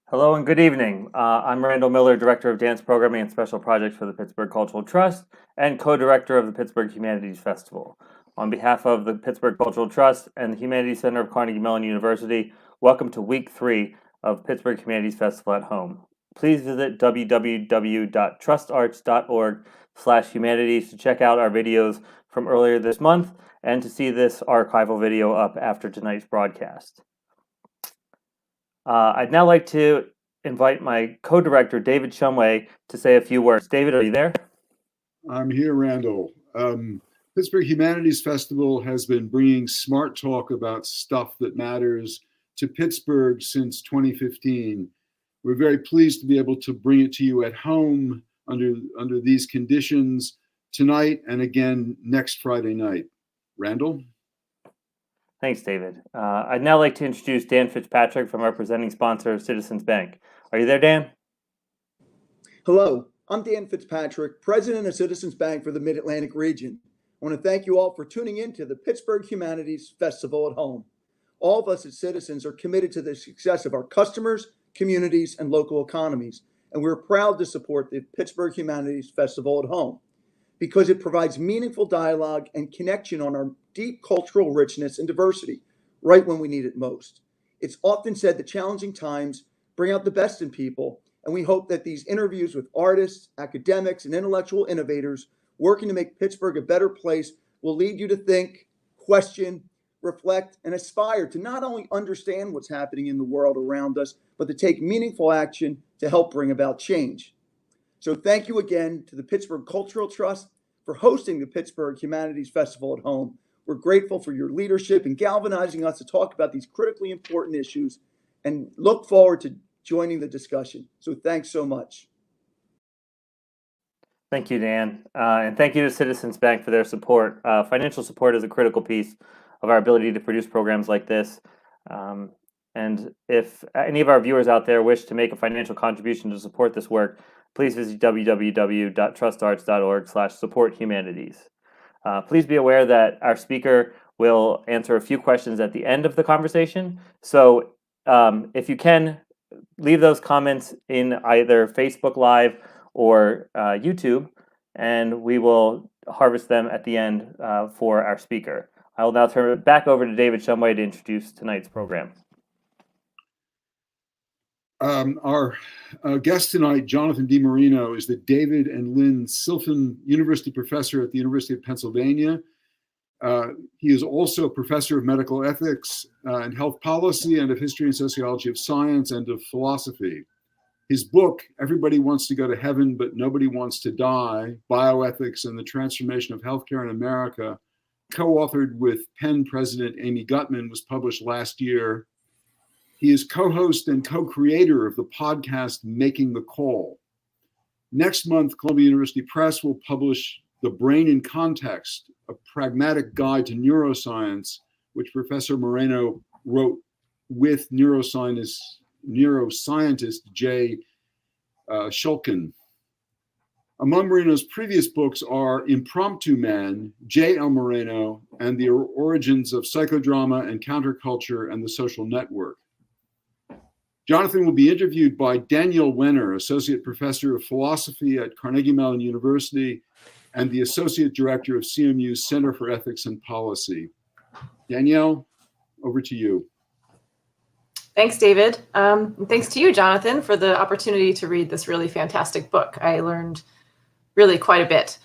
Hello and good evening. I'm Randall Miller, Director of Dance Programming and Special Projects for the Pittsburgh Cultural Trust and co-director of the Pittsburgh Humanities Festival. On behalf of the Pittsburgh Cultural Trust and the Humanities Center of Carnegie Mellon University, welcome to Week 3 of Pittsburgh Humanities Festival at Home. Please visit www.trustarts.org/humanities to check out our videos from earlier this month and to see this archival video up after tonight's broadcast. I'd now like to invite my co-director, David Shumway, to say a few words. David, are you there? I'm here, Randall. Pittsburgh Humanities Festival has been bringing smart talk about stuff that matters to Pittsburgh since 2015. We're very pleased to be able to bring it to you at home under these conditions tonight and again next Friday night. Randall? Thanks, David. I'd now like to introduce Dan Fitzpatrick from our presenting sponsor, Citizens Bank. Are you there, Dan? Hello, I'm Dan Fitzpatrick, President of Citizens Bank for the Mid-Atlantic region. I want to thank you all for tuning in to the Pittsburgh Humanities Festival at Home. All of us as citizens are committed to the success of our customers, communities, and local economies, and we're proud to support the Pittsburgh Humanities Festival at Home because it provides meaningful dialogue and connection on our deep cultural richness and diversity right when we need it most. It's often said that challenging times bring out the best in people, and we hope that these interviews with artists, academics, and intellectual innovators working to make Pittsburgh a better place will lead you to think, question, reflect, and aspire to not only understand what's happening in the world around us, but to take meaningful action to help bring about change. So thank you again to the Pittsburgh Cultural Trust for hosting the Pittsburgh Humanities Festival at Home. We're grateful for your leadership in galvanizing us to talk about these critically important issues and look forward to joining the discussion. So thanks so much. Thank you, Dan. And thank you to Citizens Bank for their support. Financial support is a critical piece of our ability to produce programs like this. And if any of our viewers out there wish to make a financial contribution to support this work, please visit www.trustarts.org/supporthumanities. Please be aware that our speaker will answer a few questions at the end of the conversation. So if you can, leave those comments in either Facebook Live or YouTube, and we will harvest them at the end for our speaker. I will now turn it back over to David Shumway to introduce tonight's program. Our guest tonight, Jonathan D Mourinho, is the David and Lynn Silfen University Professor at the University of Pennsylvania. He is also a professor of medical ethics and health policy and of history and sociology of science and of philosophy. His book, Everybody Wants to Go to Heaven, But Nobody Wants to Die, Bioethics and the Transformation of Healthcare in America, co-authored with Penn President Amy Gutmann, was published last year. He is co-host and co-creator of the podcast Making the Call. Next month, Columbia University Press will publish The Brain in Context, a pragmatic guide to neuroscience, which Professor Moreno wrote with neuroscientist Jay Shulkin. Among Moreno's previous books are Impromptu Man, J. L. Moreno, and The Origins of Psychodrama and Counterculture and the Social Network. Jonathan will be interviewed by Danielle Wenner, Associate Professor of Philosophy at Carnegie Mellon University and the Associate Director of CMU's Center for Ethics and Policy. Danielle, over to you. Thanks, David. And thanks to you, Jonathan, for the opportunity to read this really fantastic book. I learned really quite a bit.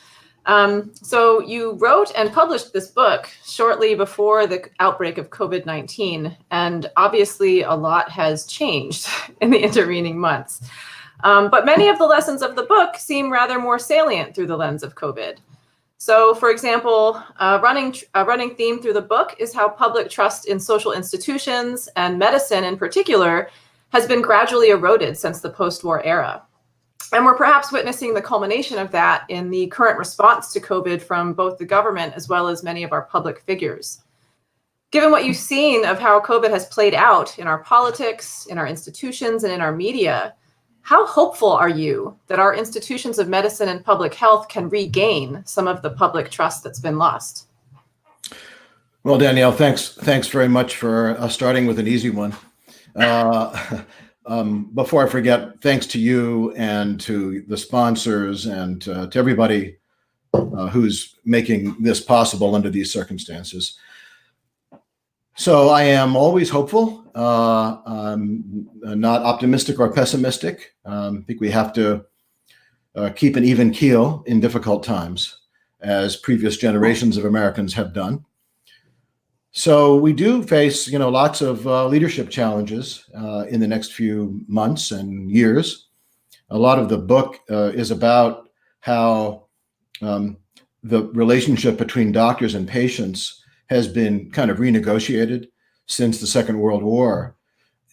So you wrote and published this book shortly before the outbreak of COVID-19, and obviously a lot has changed in the intervening months. But many of the lessons of the book seem rather more salient through the lens of COVID. So, for example, a running theme through the book is how public trust in social institutions and medicine in particular has been gradually eroded since the post-war era. And we're perhaps witnessing the culmination of that in the current response to COVID from both the government as well as many of our public figures. Given what you've seen of how COVID has played out in our politics, in our institutions, and in our media, how hopeful are you that our institutions of medicine and public health can regain some of the public trust that's been lost? Well, Danielle, thanks very much for starting with an easy one. Before I forget, thanks to you and to the sponsors and to everybody who's making this possible under these circumstances. So I am always hopeful. I'm not optimistic or pessimistic. I think we have to keep an even keel in difficult times, as previous generations of Americans have done. So we do face, lots of leadership challenges in the next few months and years. A lot of the book is about how the relationship between doctors and patients has been kind of renegotiated since the Second World War.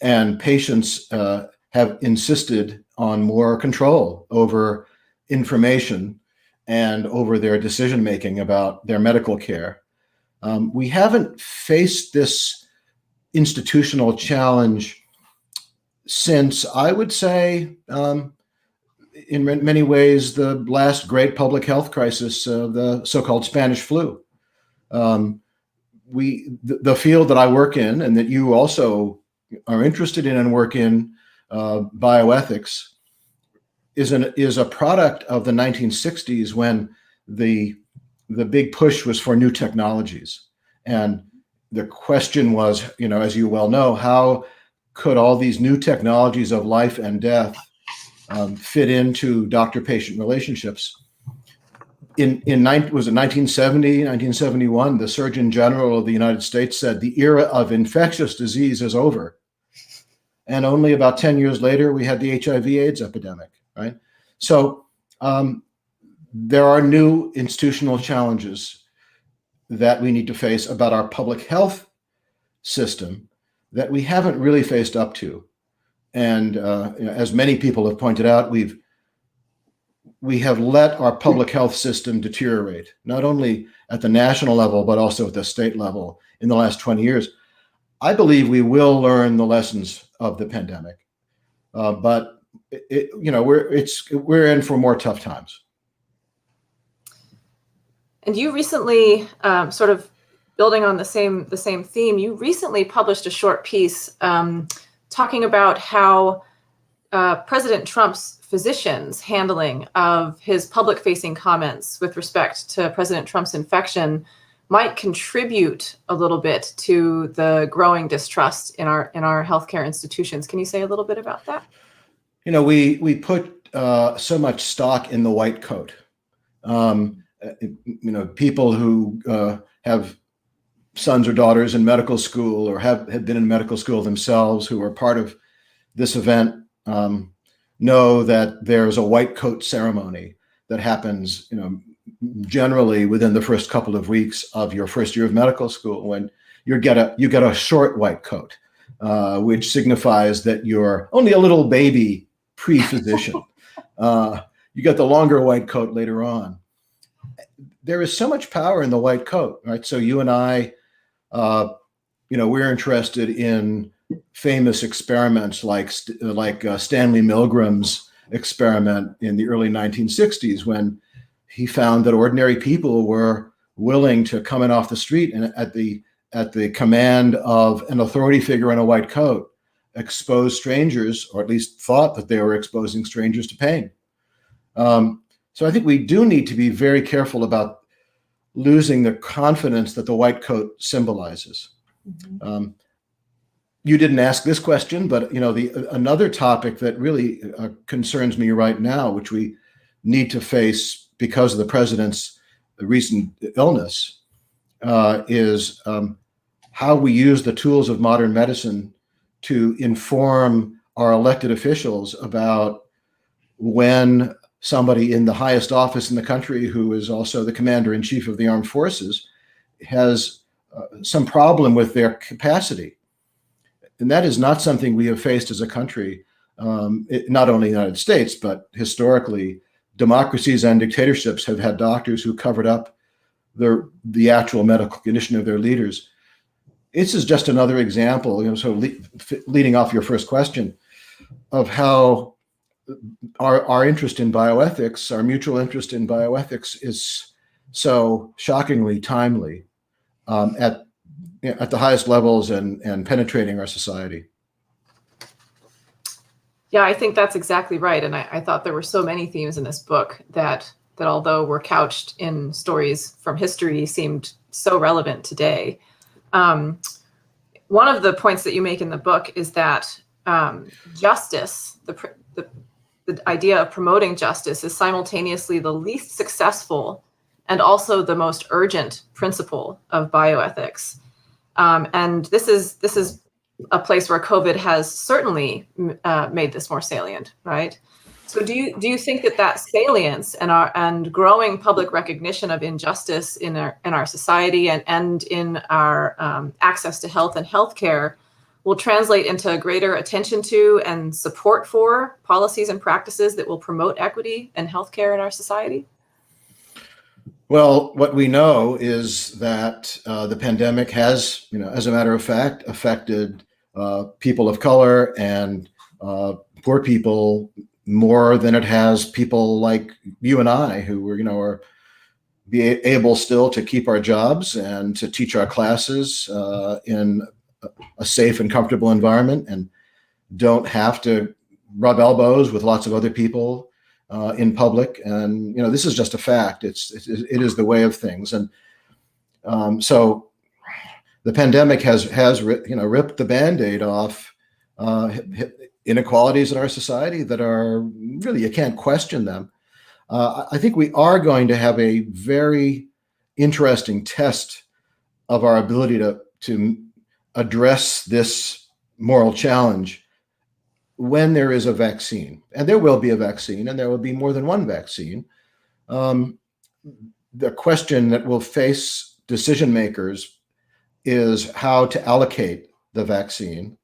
And patients have insisted on more control over information and over their decision-making about their medical care. We haven't faced this institutional challenge since, I would say, in many ways, the last great public health crisis, the so-called Spanish flu. The field that I work in, and that you also are interested in and work in, bioethics, is a product of the 1960s, when the big push was for new technologies. And the question was, as you well know, how could all these new technologies of life and death fit into doctor-patient relationships? Was it 1970, 1971, the Surgeon General of the United States said the era of infectious disease is over. And only about 10 years later, we had the HIV/AIDS epidemic, right? So there are new institutional challenges that we need to face about our public health system that we haven't really faced up to. And as many people have pointed out, we have let our public health system deteriorate, not only at the national level, but also at the state level in the last 20 years. I believe we will learn the lessons of the pandemic, but we're in for more tough times. And you recently, sort of building on the same theme, you recently published a short piece talking about how President Trump's physicians' handling of his public-facing comments with respect to President Trump's infection might contribute a little bit to the growing distrust in our healthcare institutions. Can you say a little bit about that? We put so much stock in the white coat. People who have sons or daughters in medical school or have been in medical school themselves, who are part of this event, know that there's a white coat ceremony that happens, generally within the first couple of weeks of your first year of medical school, when you get a short white coat, which signifies that you're only a little baby pre-physician. You get the longer white coat later on. There is so much power in the white coat, right? So you and I, we're interested in famous experiments like Stanley Milgram's experiment in the early 1960s, when he found that ordinary people were willing to come in off the street and at the command of an authority figure in a white coat, expose strangers, or at least thought that they were exposing strangers to pain. So I think we do need to be very careful about losing the confidence that the white coat symbolizes. Mm-hmm. You didn't ask this question, but another topic that really concerns me right now, which we need to face because of the president's recent illness, is how we use the tools of modern medicine to inform our elected officials about when somebody in the highest office in the country, who is also the commander-in-chief of the armed forces, has some problem with their capacity. And that is not something we have faced as a country, not only in the United States, but historically, democracies and dictatorships have had doctors who covered up the actual medical condition of their leaders. This is just another example, leading off your first question, of how our interest in bioethics, our mutual interest in bioethics, is so shockingly timely at the highest levels and penetrating our society. Yeah, I think that's exactly right. And I thought there were so many themes in this book that although were couched in stories from history, seemed so relevant today. One of the points that you make in the book is that justice, the idea of promoting justice, is simultaneously the least successful and also the most urgent principle of bioethics. And this is a place where COVID has certainly made this more salient, right? So do you think that salience and growing public recognition of injustice in our society and in our access to health and healthcare will translate into greater attention to and support for policies and practices that will promote equity and healthcare in our society? Well, what we know is that the pandemic has, as a matter of fact, affected people of color and poor people more than it has people like you and I, who are able still to keep our jobs and to teach our classes in a safe and comfortable environment, and don't have to rub elbows with lots of other people in public. And this is just a fact. It is the way of things. And so the pandemic has ripped the Band-Aid off inequalities in our society that are really, you can't question them. I think we are going to have a very interesting test of our ability to address this moral challenge when there is a vaccine. And there will be a vaccine, and there will be more than one vaccine. The question that will face decision makers is how to allocate the vaccine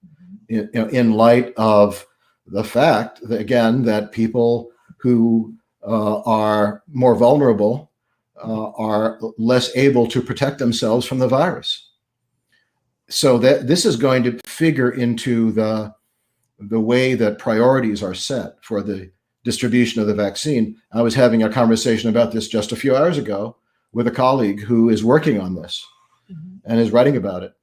in light of the fact that, again, that people who are more vulnerable are less able to protect themselves from the virus. So that this is going to figure into the way that priorities are set for the distribution of the vaccine. I was having a conversation about this just a few hours ago with a colleague who is working on this and is writing about it.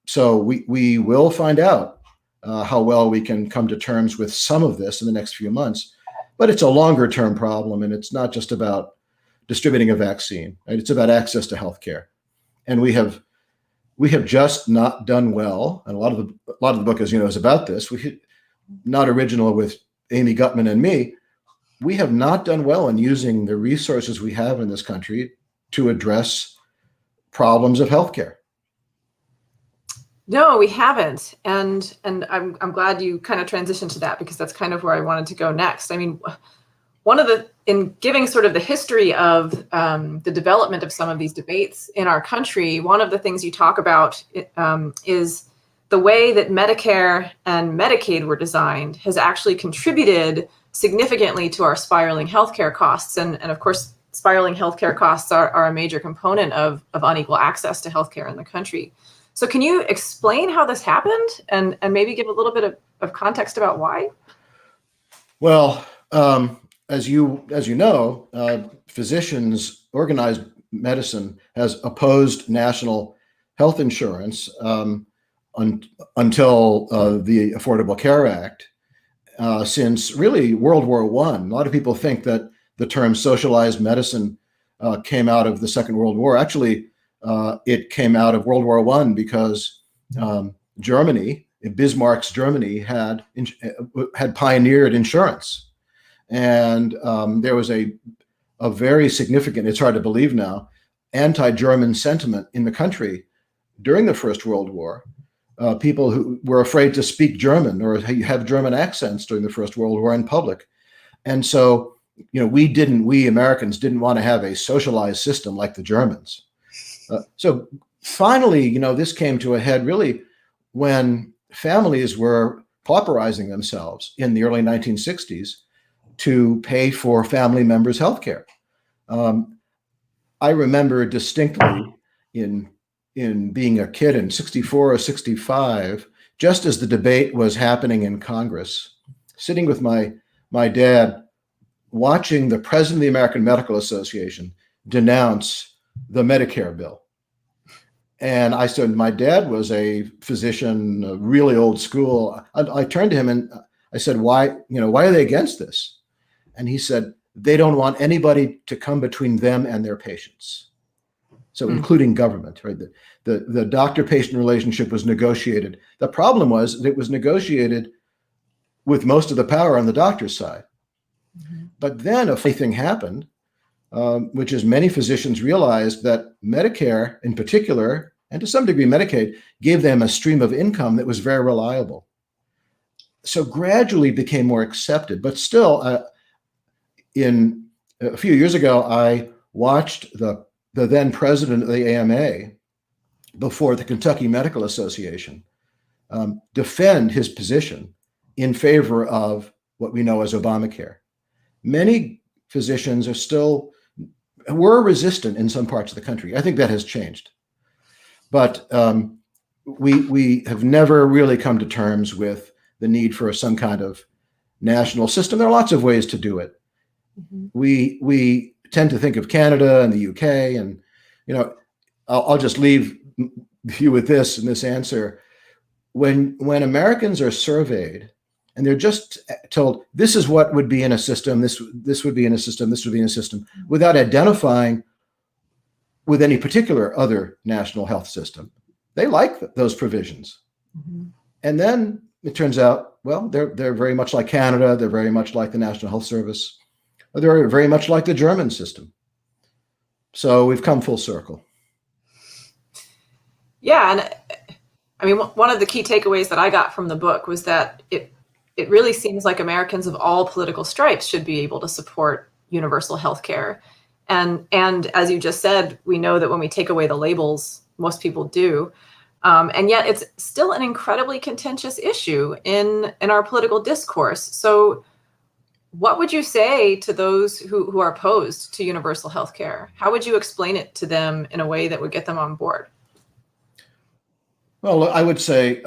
So we will find out how well we can come to terms with some of this in the next few months. But it's a longer term problem, and it's not just about distributing a vaccine, right? It's about access to healthcare. And we have just not done well. And a lot of the book, as you know, is about this. Not original with Amy Gutman and me. We have not done well in using the resources we have in this country to address problems of healthcare. No, we haven't. And I'm glad you kind of transitioned to that, because that's kind of where I wanted to go next. I mean, in giving sort of the history of the development of some of these debates in our country, one of the things you talk about is the way that Medicare and Medicaid were designed has actually contributed significantly to our spiraling healthcare costs. And of course, spiraling healthcare costs are a major component of unequal access to healthcare in the country. So can you explain how this happened and maybe give a little bit of context about why? Well, as you know, physicians, organized medicine has opposed national health insurance until the Affordable Care Act since really World War I. A lot of people think that the term socialized medicine came out of the Second World War. Actually, it came out of World War I because Germany, Bismarck's Germany, had pioneered insurance. And there was a very significant, it's hard to believe now, anti-German sentiment in the country during the First World War. People who were afraid to speak German or have German accents during the First World War in public. And so, we Americans didn't want to have a socialized system like the Germans. So finally, this came to a head really when families were pauperizing themselves in the early 1960s to pay for family members' health care. I remember distinctly in being a kid in 64 or 65, just as the debate was happening in Congress, sitting with my dad, watching the president of the American Medical Association denounce the Medicare bill. And I said, my dad was a physician, really old school. I turned to him and I said, why are they against this? And he said, they don't want anybody to come between them and their patients. So including government, right? The doctor-patient relationship was negotiated. The problem was that it was negotiated with most of the power on the doctor's side. But then a funny thing happened, which is many physicians realized that Medicare in particular, and to some degree Medicaid, gave them a stream of income that was very reliable. So gradually became more accepted, but still, in a few years ago, I watched the then president of the AMA before the Kentucky Medical Association defend his position in favor of what we know as Obamacare. Many physicians were resistant in some parts of the country. I think that has changed. But we have never really come to terms with the need for some kind of national system. There are lots of ways to do it. We tend to think of Canada and the UK, and I'll just leave you with this in this answer. When Americans are surveyed and they're just told this is what would be in a system, this would be in a system, this would be in a system, without identifying with any particular other national health system, they like those provisions. And then it turns out, well, they're very much like Canada, they're very much like the National Health Service, they're very much like the German system. So we've come full circle. Yeah, and I mean, one of the key takeaways that I got from the book was that it really seems like Americans of all political stripes should be able to support universal health care. And as you just said, we know that when we take away the labels, most people do. And yet it's still an incredibly contentious issue in our political discourse. So what would you say to those who are opposed to universal health care? How would you explain it to them in a way that would get them on board? Well, I would say,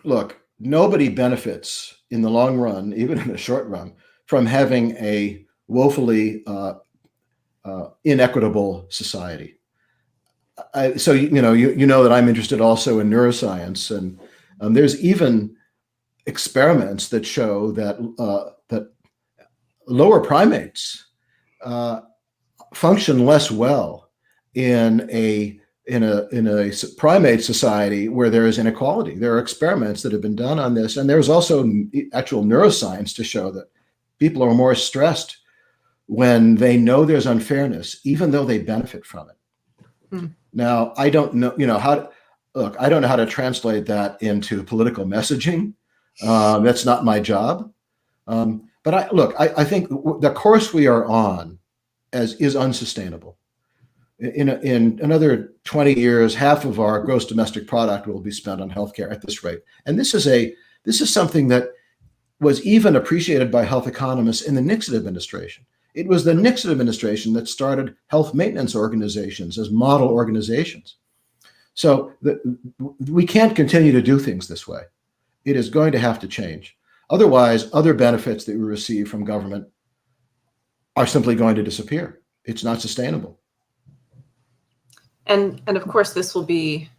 look, nobody benefits in the long run, even in the short run, from having a woefully inequitable society. So you know that I'm interested also in neuroscience, and there's even experiments that show that that lower primates function less well in a primate society where there is inequality. There are experiments that have been done on this, and there's also actual neuroscience to show that people are more stressed when they know there's unfairness, even though they benefit from it. Now, I don't know, I don't know how to translate that into political messaging. That's not my job. But I think the course we are on is unsustainable. In another 20 years, half of our gross domestic product will be spent on healthcare at this rate. And this is something that was even appreciated by health economists in the Nixon administration. It was the Nixon administration that started health maintenance organizations as model organizations. So we can't continue to do things this way. It is going to have to change. Otherwise, other benefits that we receive from government are simply going to disappear. It's not sustainable. And of course, this will be,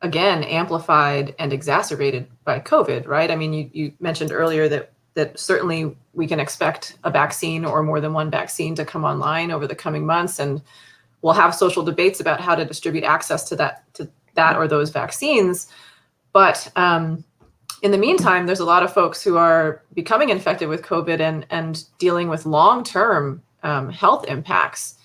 again, amplified and exacerbated by COVID, right? I mean, you mentioned earlier that certainly we can expect a vaccine or more than one vaccine to come online over the coming months, and we'll have social debates about how to distribute access to that or those vaccines. But in the meantime, there's a lot of folks who are becoming infected with COVID and dealing with long-term health impacts.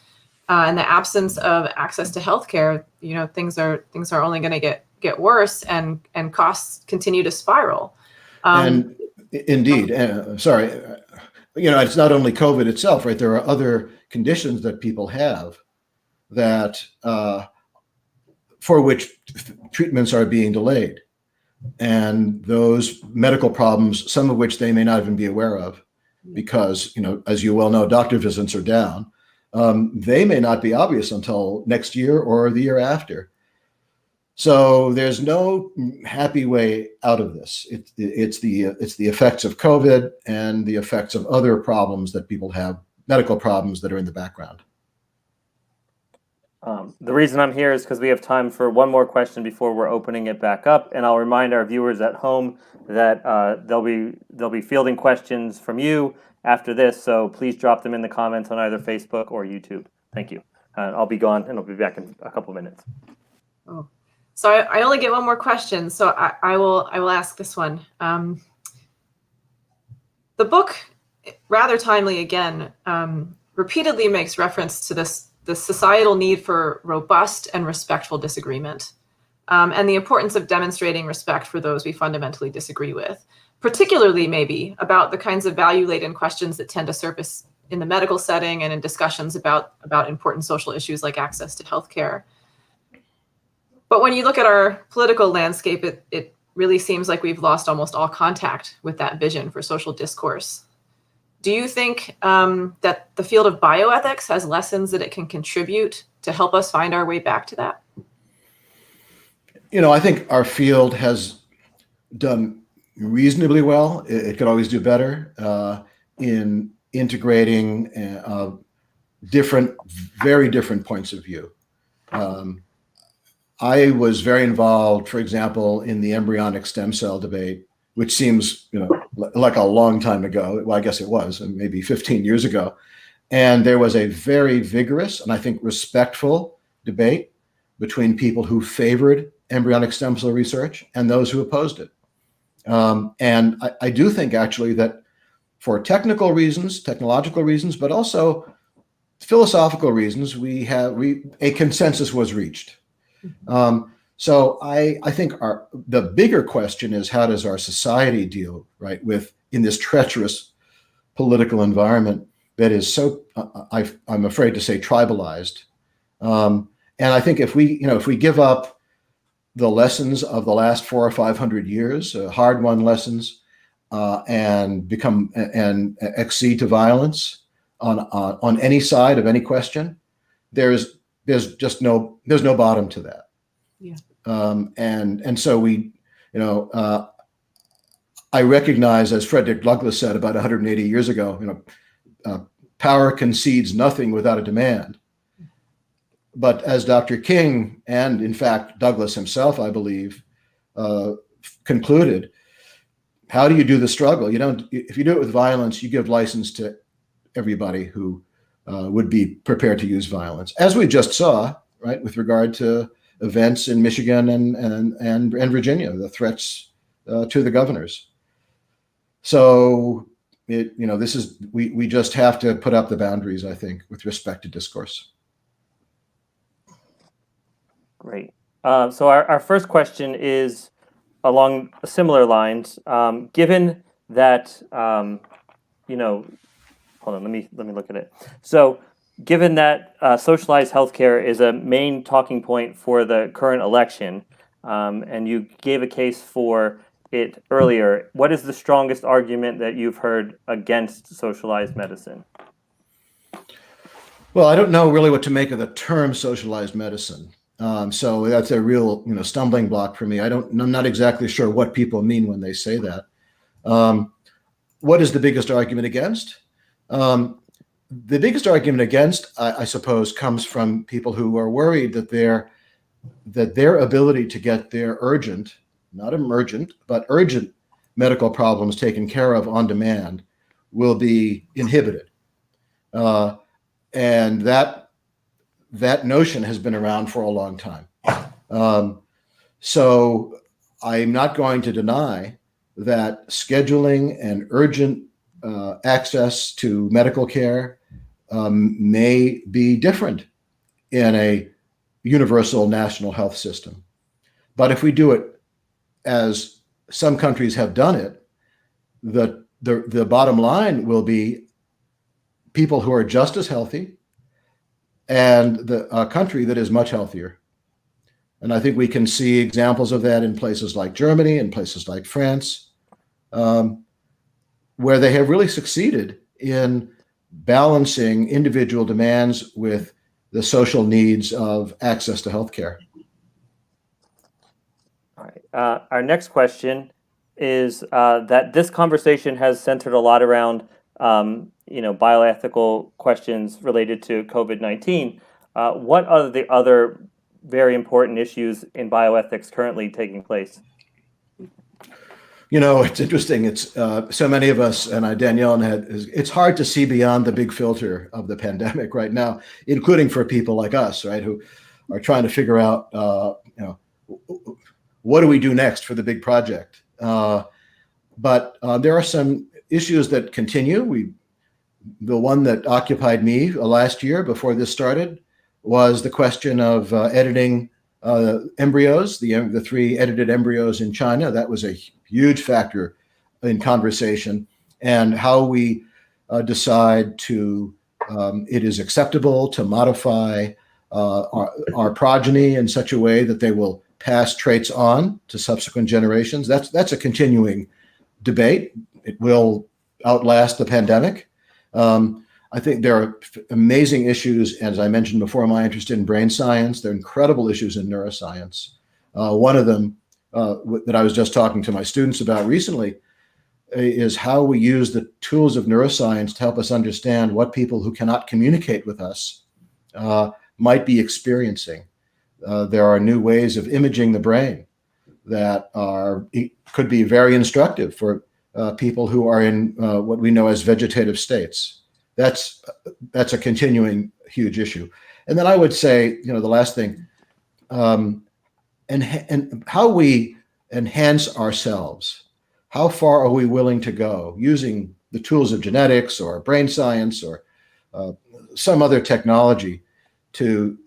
In the absence of access to healthcare, things are only going to get worse, and costs continue to spiral. And indeed, sorry, it's not only COVID itself, right? There are other conditions that people have that for which treatments are being delayed, and those medical problems, some of which they may not even be aware of, because as you well know, doctor visits are down. They may not be obvious until next year or the year after. So there's no happy way out of this. It's the effects of COVID and the effects of other problems that people have, medical problems that are in the background. The reason I'm here is because we have time for one more question before we're opening it back up, and I'll remind our viewers at home that they'll be fielding questions from you after this, so please drop them in the comments on either Facebook or YouTube. Thank you. I'll be gone, and I'll be back in a couple minutes. Oh. So I only get one more question, so I will ask this one. The book, rather timely again, repeatedly makes reference to the societal need for robust and respectful disagreement, and the importance of demonstrating respect for those we fundamentally disagree with, particularly maybe about the kinds of value-laden questions that tend to surface in the medical setting and in discussions about important social issues like access to healthcare. But when you look at our political landscape, it really seems like we've lost almost all contact with that vision for social discourse. Do you think that the field of bioethics has lessons that it can contribute to help us find our way back to that? I think our field has done reasonably well. It could always do better in integrating very different points of view. I was very involved, for example, in the embryonic stem cell debate, which seems, like a long time ago. Well, I guess it was, maybe 15 years ago. And there was a very vigorous and I think respectful debate between people who favored embryonic stem cell research and those who opposed it. And I do think actually that for technological reasons, but also philosophical reasons, a consensus was reached. So I think the bigger question is, how does our society deal, right, in this treacherous political environment that is so, I'm afraid to say, tribalized. And I think if we give up the lessons of the last 400 or 500 years, hard-won lessons, and accede to violence on any side of any question, there's no bottom to that. Yeah. And so I recognize, as Frederick Douglass said about 180 years ago, power concedes nothing without a demand. But as Dr. King, and in fact Douglass himself, I believe, concluded, how do you do the struggle? If you do it with violence, you give license to everybody who would be prepared to use violence, as we just saw, right, with regard to events in Michigan and Virginia, the threats to the governors. So we just have to put up the boundaries, I think, with respect to discourse. Great. So our first question is along similar lines. Given that, hold on, let me look at it. So given that socialized healthcare is a main talking point for the current election, and you gave a case for it earlier, what is the strongest argument that you've heard against socialized medicine? Well, I don't know really what to make of the term socialized medicine. So that's a real, stumbling block for me. I'm not exactly sure what people mean when they say that. What is the biggest argument against? The biggest argument against, I suppose, comes from people who are worried that their ability to get their urgent, not emergent, but urgent medical problems taken care of on demand will be inhibited. And that notion has been around for a long time. So I'm not going to deny that scheduling and urgent access to medical care may be different in a universal national health system. But if we do it as some countries have done it, the bottom line will be people who are just as healthy and a country that is much healthier. And I think we can see examples of that in places like Germany and places like France, where they have really succeeded in balancing individual demands with the social needs of access to healthcare. All right. Our next question is that this conversation has centered a lot around bioethical questions related to COVID-19. what are the other very important issues in bioethics currently taking place? You know, it's interesting. It's so many of us, and Danielle and it's hard to see beyond the big filter of the pandemic right now, including for people like us, right, who are trying to figure out, what do we do next for the big project? But there are some issues that continue. The one that occupied me last year before this started was the question of editing embryos, the 3 edited embryos in China. That was a huge factor in conversation, and how we decide to, it is acceptable to modify our progeny in such a way that they will pass traits on to subsequent generations. That's a continuing debate. It will outlast the pandemic. I think there are amazing issues, as I mentioned before, my interest in brain science. There are incredible issues in neuroscience. One of them that I was just talking to my students about recently is how we use the tools of neuroscience to help us understand what people who cannot communicate with us might be experiencing. There are new ways of imaging the brain that could be very instructive for people who are in what we know as vegetative states. That's a continuing huge issue. And then I would say, the last thing, and how we enhance ourselves. How far are we willing to go using the tools of genetics or brain science or some other technology to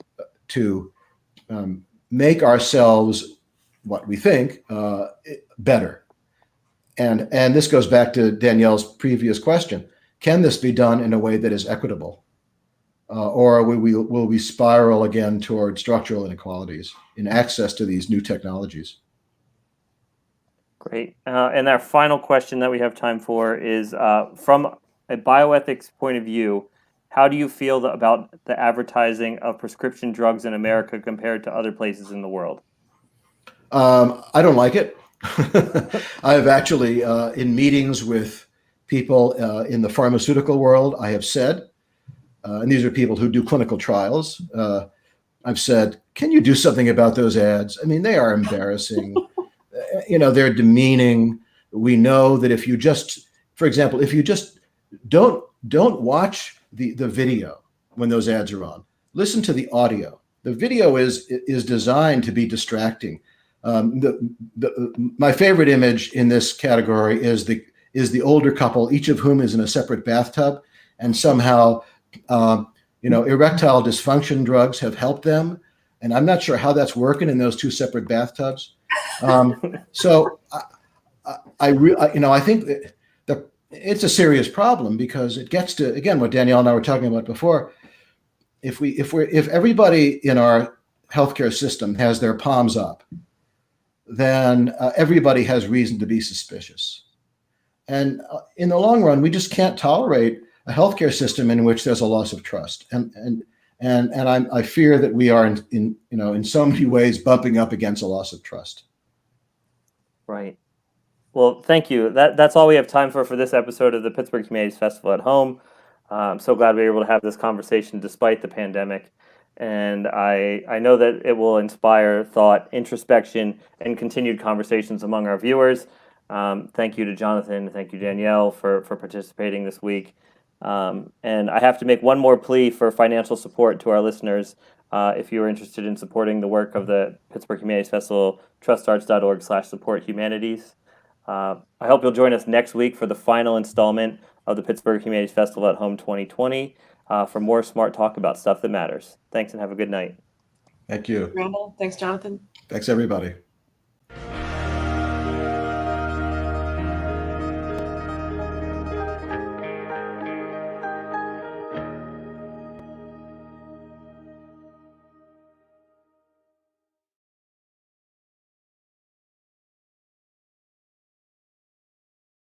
make ourselves what we think better? And this goes back to Danielle's previous question. Can this be done in a way that is equitable? Or will we spiral again toward structural inequalities in access to these new technologies? Great. And our final question that we have time for is, from a bioethics point of view, how do you feel about the advertising of prescription drugs in America compared to other places in the world? I don't like it. I've actually, in meetings with people in the pharmaceutical world, I have said, and these are people who do clinical trials, I've said, can you do something about those ads? I mean, they are embarrassing. They're demeaning. We know that if you just, for example, if you just don't watch the video when those ads are on, listen to the audio. The video is designed to be distracting. My favorite image in this category is the older couple, each of whom is in a separate bathtub, and somehow, erectile dysfunction drugs have helped them. And I'm not sure how that's working in those 2 separate bathtubs. So I think that it's a serious problem, because it gets to, again, what Danielle and I were talking about before. If everybody in our healthcare system has their palms up, then everybody has reason to be suspicious. And in the long run, we just can't tolerate a healthcare system in which there's a loss of trust. And I fear that we are in so many ways bumping up against a loss of trust. Right. Well, thank you. That's all we have time for this episode of the Pittsburgh Humanities Festival at Home. I'm so glad we were able to have this conversation despite the pandemic. And I know that it will inspire thought, introspection, and continued conversations among our viewers. Thank you to Jonathan. Thank you, Danielle, for participating this week. And I have to make one more plea for financial support to our listeners. If you are interested in supporting the work of the Pittsburgh Humanities Festival, trustarts.org/supporthumanities. I hope you'll join us next week for the final installment of the Pittsburgh Humanities Festival at Home 2020 for more smart talk about stuff that matters. Thanks, and have a good night. Thank you. Randall, thanks, Jonathan. Thanks, everybody.